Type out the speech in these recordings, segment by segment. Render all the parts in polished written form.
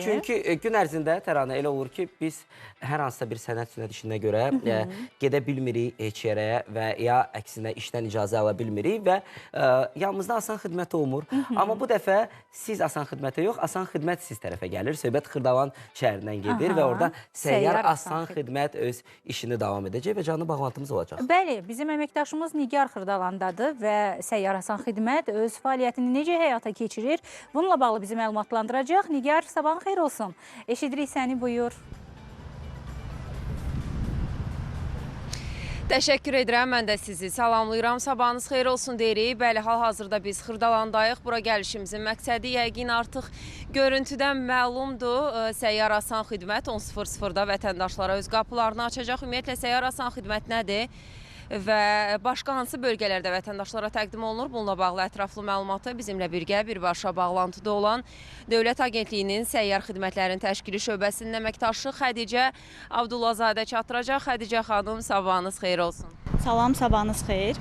Çünki gün ərzində Təranə elə olur ki, biz hər hansısa bir sənət işinə görə gedə bilmirik heç yerə və ya əksinə işdən icazə ala bilmirik və yanımızda Asan Xidmət olmur. Amma bu dəfə siz Asan Xidmətə yox, Asan Xidmət siz tərəfə gəlir. Söhbət Xırdalan şəhərindən gedir və orada Səyyar Asan Xidmət öz işini davam edəcək və canlı bağlantımız olacaq. Bəli, bizim əməkdaşımız Nigar Xırdalandadır və Səyyar Asan Xidmət öz fəaliyyətini necə həyata keçirir? Bununla bağlı bizi məlumatlandıracaq. Nigar, sabahın xeyir olsun. Eşidirik səni, buyur. Təşəkkür edirəm, mən də sizi salamlayıram. Sabahınız xeyir olsun deyirik. Bəli, hal-hazırda biz Xırdalandayıq. Bura gəlişimizin məqsədi yəqin artıq görüntüdən məlumdur. Səyyar Asan Xidmət 10:00-da vətəndaşlara öz qapılarını açacaq. Ümumiyyətlə, Səyyar Asan Xidmət nədir? Və başqa hansı bölgələrdə vətəndaşlara təqdim olunur? Bununla bağlı ətraflı məlumatı bizimlə birgə birbaşa bağlantıda olan Dövlət Agentliyinin Səyyar Xidmətlərin Təşkili Şöbəsinin əməkdaşı Xədicə Abdullazadə çatdıracaq. Xədicə xanım, sabahınız xeyir olsun. Salam, sabahınız xeyir.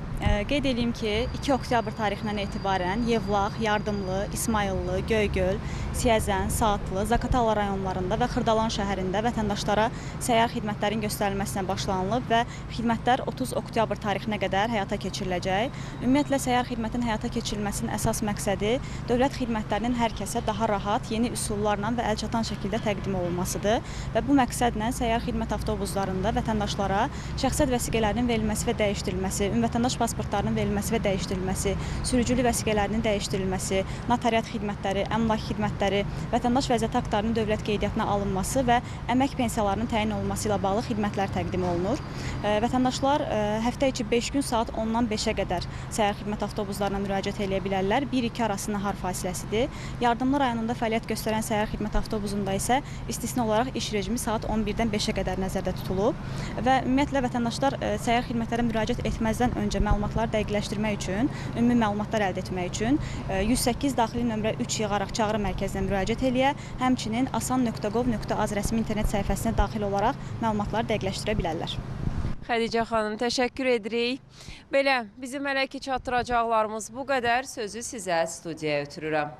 Qeyd edeyim ki, 2 oktyabr tarixindən etibarən Yevlax, Yardımlı, İsmayıllı, Göygöl, Siyəzən, Saatlı, Zaqatala rayonlarında və Xırdalan şəhərində vətəndaşlara səyyar xidmətlərin göstərilməsinə başlanılıb və xidmətlər 30 oktyabr tarixinə qədər həyata keçiriləcək. Ümumiyyətlə, səyyar xidmətin həyata keçirilməsinin əsas məqsədi dövlət xidmətlərinin hər kəsə daha rahat, yeni üsullarla və əlçatan şəkildə təqdim olunmasıdır və bu məqsədlə səyyar xidmət avtobuslarında vətəndaşlara şəxsiyyət vəsiqələrinin verilməsi və dəyişdirilməsi, ümumvətəndaş pasportlarının verilməsi və dəyişdirilməsi, sürücülük vəsiqələrinin dəyişdirilməsi, notariat xidmətləri, əmlak xidmətləri, vətəndaş vəziyyət aktlarının dövlət qeydiyyatına alınması və əmək pensiyalarının təyin olunması ilə bağlı xidmətlər təqdim olunur. Vətəndaşlar həftə içi 5 gün saat 10-dan 5-ə qədər səyyar xidmət avtobuslarına müraciət edə bilərlər. 1-2 arası nahar fasiləsidir. Yardımlı rayonunda fəaliyyət göstərən səyyar xidmət avtobusunda isə istisna olaraq iş rejimi saat 11-dən 5-ə qədər nəzərdə tutulub və ümumiyyətlə vətəndaşlar səyyar xidmətlərə müraciət etməzdən öncə məlumatları dəqiqləşdirmək üçün, ümumi məlumatlar əldə etmək üçün 108 daxili nömrə 3 yığaraq çağrı mərkəzinə müraciət eləyə, həmçinin asan.gov.az rəsmi internet səhifəsinə daxil olaraq məlumatları dəqiqləşdirə bilərlər. Xədicə xanım, təşəkkür edirik. Belə, bizim hələ ki çatdıracaqlarımız bu qədər. Sözü sizə studiyaya ötürürəm.